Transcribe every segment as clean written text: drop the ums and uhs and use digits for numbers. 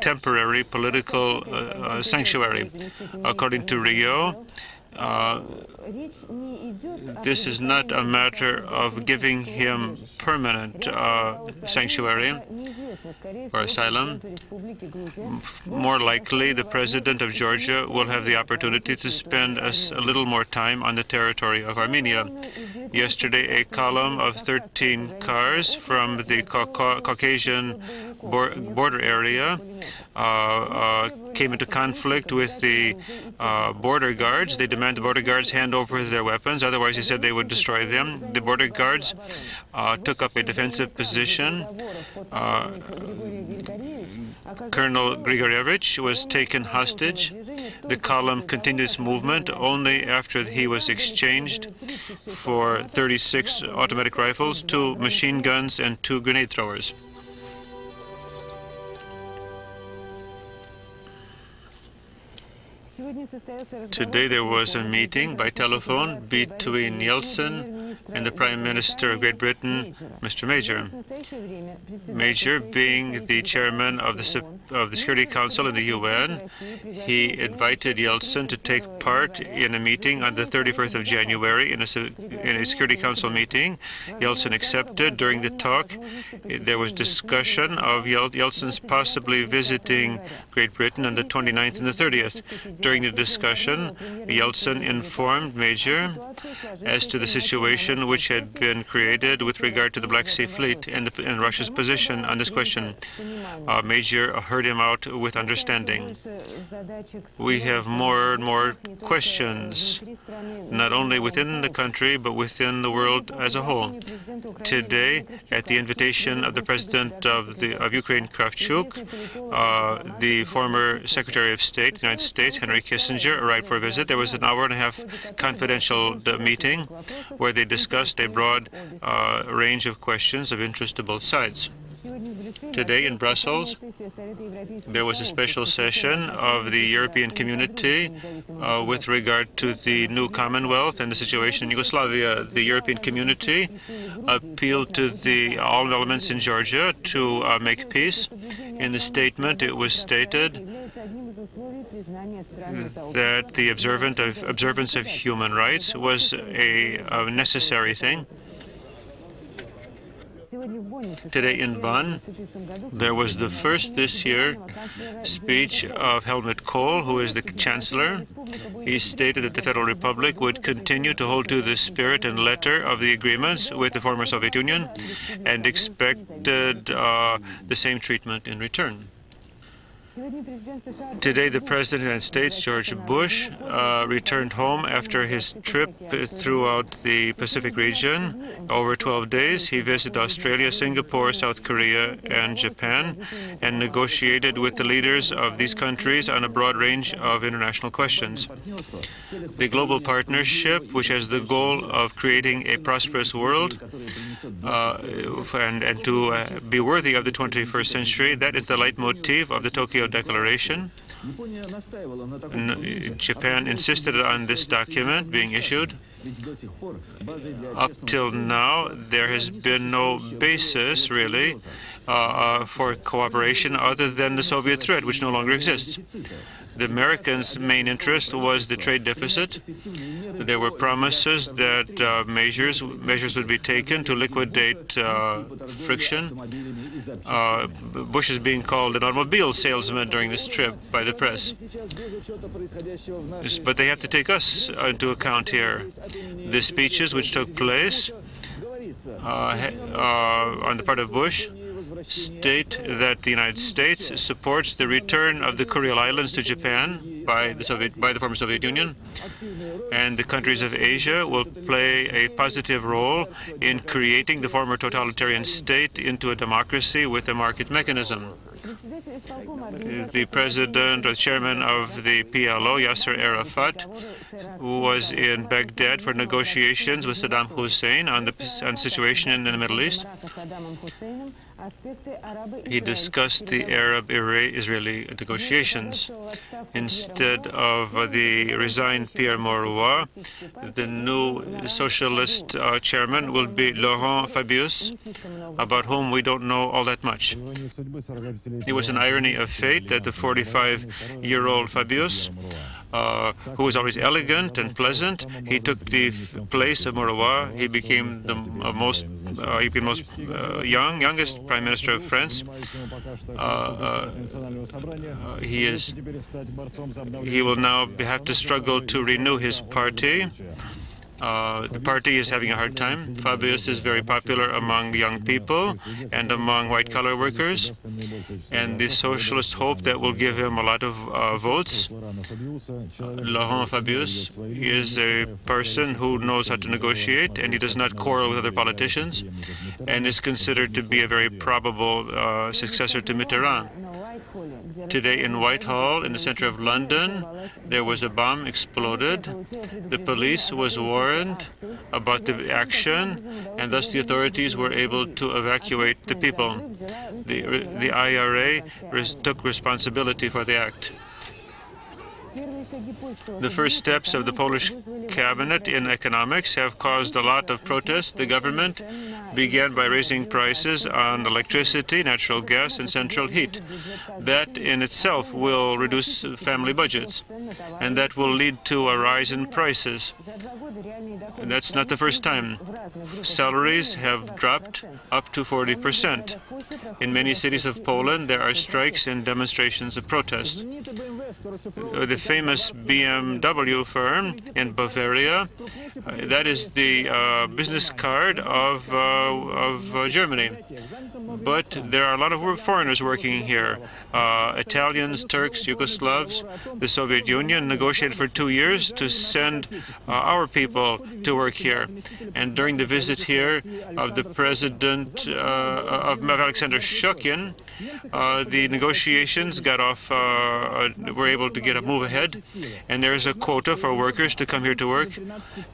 temporary political sanctuary. According to Rio, this is not a matter of giving him permanent sanctuary or asylum. More likely, the president of Georgia will have the opportunity to spend a little more time on the territory of Armenia. Yesterday, a column of 13 cars from the Caucasian border area came into conflict with the border guards. They demanded the border guards hand over their weapons. Otherwise, he said they would destroy them. The border guards took up a defensive position. Colonel Grigorievich was taken hostage. The column continued its movement only after he was exchanged for 36 automatic rifles, 2 machine guns, and 2 grenade throwers. Today there was a meeting by telephone between Yeltsin and the Prime Minister of Great Britain, Mr. Major. Major, being the chairman of the Security Council in the UN, he invited Yeltsin to take part in a meeting on the 31st of January in a Security Council meeting. Yeltsin accepted. During the talk, there was discussion of Yeltsin's possibly visiting Great Britain on the 29th and the 30th. During the discussion, Yeltsin informed Major as to the situation which had been created with regard to the Black Sea Fleet and Russia's position on this question. Major heard him out with understanding. We have more and more questions, not only within the country, but within the world as a whole. Today, at the invitation of the President of Ukraine, Kravchuk, the former Secretary of State of the United States, Henry Kissinger, arrived for a visit. There was an hour-and-a-half confidential meeting where they discussed a broad range of questions of interest to both sides. Today in Brussels, there was a special session of the European Community with regard to the new Commonwealth and the situation in Yugoslavia. The European Community appealed to all elements in Georgia to make peace. In the statement, it was stated that the observance of human rights was a necessary thing. Today in Bonn, there was the first this year speech of Helmut Kohl, who is the Chancellor. He stated that the Federal Republic would continue to hold to the spirit and letter of the agreements with the former Soviet Union and expected the same treatment in return. Today, the President of the United States, George Bush, returned home after his trip throughout the Pacific region. Over 12 days, he visited Australia, Singapore, South Korea, and Japan, and negotiated with the leaders of these countries on a broad range of international questions. The global partnership, which has the goal of creating a prosperous world and to be worthy of the 21st century, that is the leitmotif of the Tokyo Declaration. Japan insisted on this document being issued. Up till now, there has been no basis, really, for cooperation other than the Soviet threat, which no longer exists. The Americans' main interest was the trade deficit. There were promises that measures would be taken to liquidate friction. Bush is being called an automobile salesman during this trip by the press. But they have to take us into account here. The speeches which took place on the part of Bush state that the United States supports the return of the Kuril Islands to Japan by the former Soviet Union, and the countries of Asia will play a positive role in creating the former totalitarian state into a democracy with a market mechanism. The president or chairman of the PLO, Yasser Arafat, was in Baghdad for negotiations with Saddam Hussein on the situation in the Middle East. He discussed the Arab-Israeli negotiations. Instead of the resigned Pierre Mauroy, the new socialist chairman will be Laurent Fabius, about whom we don't know all that much. It was an irony of fate that the 45-year-old Fabius, who was always elegant and pleasant, he took the place of Mauroy. He became the youngest Prime Minister of France. He will now have to struggle to renew his party. The party is having a hard time. Fabius is very popular among young people and among white-collar workers, and the socialists hope that will give him a lot of votes. Laurent Fabius is a person who knows how to negotiate, and he does not quarrel with other politicians, and is considered to be a very probable successor to Mitterrand. Today in Whitehall, in the center of London, there was a bomb exploded. The police was warned about the action, and thus the authorities were able to evacuate the people. The IRA took responsibility for the act. The first steps of the Polish cabinet in economics have caused a lot of protests. The government began by raising prices on electricity, natural gas, and central heat. That in itself will reduce family budgets, and that will lead to a rise in prices. And that's not the first time. Salaries have dropped up to 40%. In many cities of Poland, there are strikes and demonstrations of protest. The famous BMW firm in Bavaria, that is the business card of Germany. But there are a lot of foreigners working here. Italians, Turks, Yugoslavs. The Soviet Union negotiated for 2 years to send our people to work here. And during the visit here of the president of Alexander Shokin, the negotiations got off, were able to get a move ahead, and there is a quota for workers to come here to work,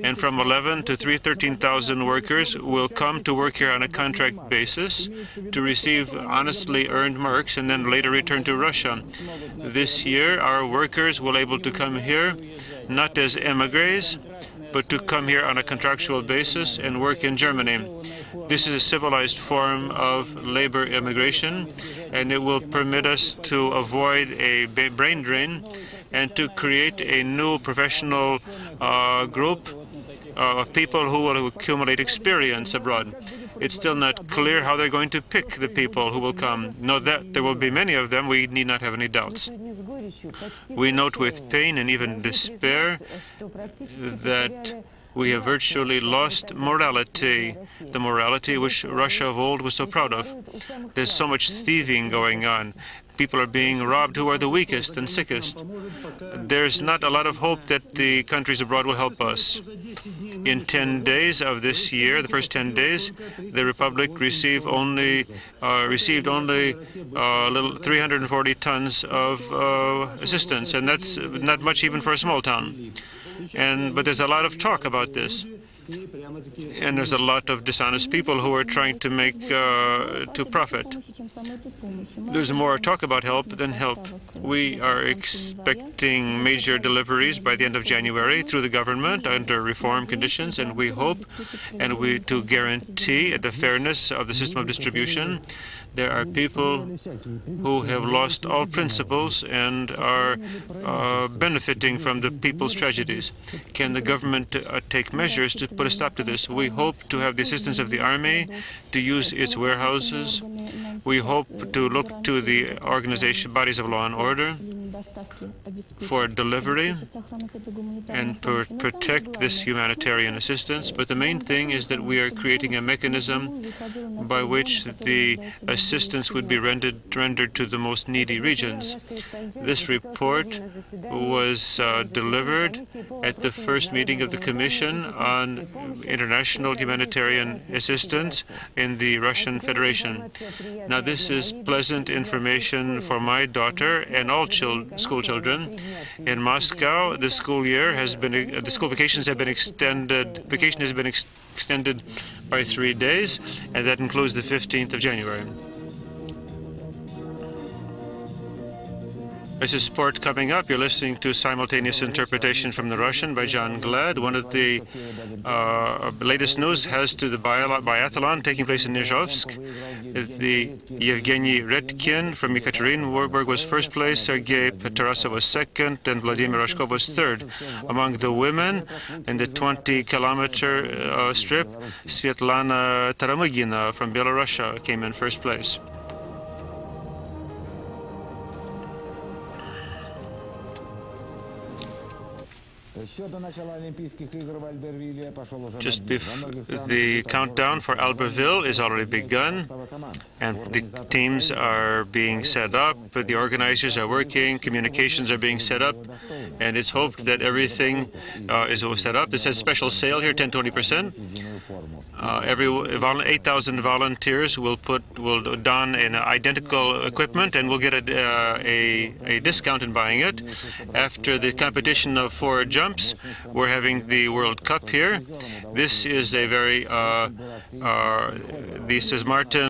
and from 11 to 13,000 workers will come to work here on a contract basis to receive honestly earned marks and then later return to Russia. This year, our workers will be able to come here not as emigres, but to come here on a contractual basis and work in Germany. This is a civilized form of labor immigration, and it will permit us to avoid a brain drain and to create a new professional group of people who will accumulate experience abroad. It's still not clear how they're going to pick the people who will come. Know that there will be many of them. We need not have any doubts. We note with pain and even despair that we have virtually lost morality, the morality which Russia of old was so proud of. There's so much thieving going on. People are being robbed who are the weakest and sickest. There's not a lot of hope that the countries abroad will help us. In 10 days of this year, the first 10 days, the Republic received only 340 tons of assistance, and that's not much even for a small town. But there's a lot of talk about this. And there's a lot of dishonest people who are trying to make to profit. There's more talk about help than help. We are expecting major deliveries by the end of January through the government under reform conditions, and we hope to guarantee the fairness of the system of distribution. There are people who have lost all principles and are benefiting from the people's tragedies. Can the government take measures to put a stop to this? We hope to have the assistance of the army to use its warehouses. We hope to look to the organization bodies of law and order for delivery and protect this humanitarian assistance. But the main thing is that we are creating a mechanism by which the assistance would be rendered to the most needy regions. This report was delivered at the first meeting of the Commission on International Humanitarian Assistance in the Russian Federation. Now, this is pleasant information for my daughter and all school children. In Moscow, the school year has been the school vacations have been extended. Vacation has been extended by 3 days, and that includes the 15th of January. This is sport coming up. You're listening to simultaneous interpretation from the Russian by John Glad. One of the latest news has to the biathlon taking place in Nizhovsk. The Yevgeny Redkin from Yekaterinburg was first place, Sergei Tarasov was second, and Vladimir Roshkov was third. Among the women in the 20-kilometer strip, Svetlana Taramygina from Belarus came in first place. Just the countdown for Albertville is already begun, and the teams are being set up, the organizers are working, communications are being set up, and it's hoped that everything is set up. This has special sale here, 10–20%. 8,000 volunteers will don an identical equipment and will get a discount in buying it. After the competition of 4 jumps, we're having the World Cup here. This is a very, this is Martin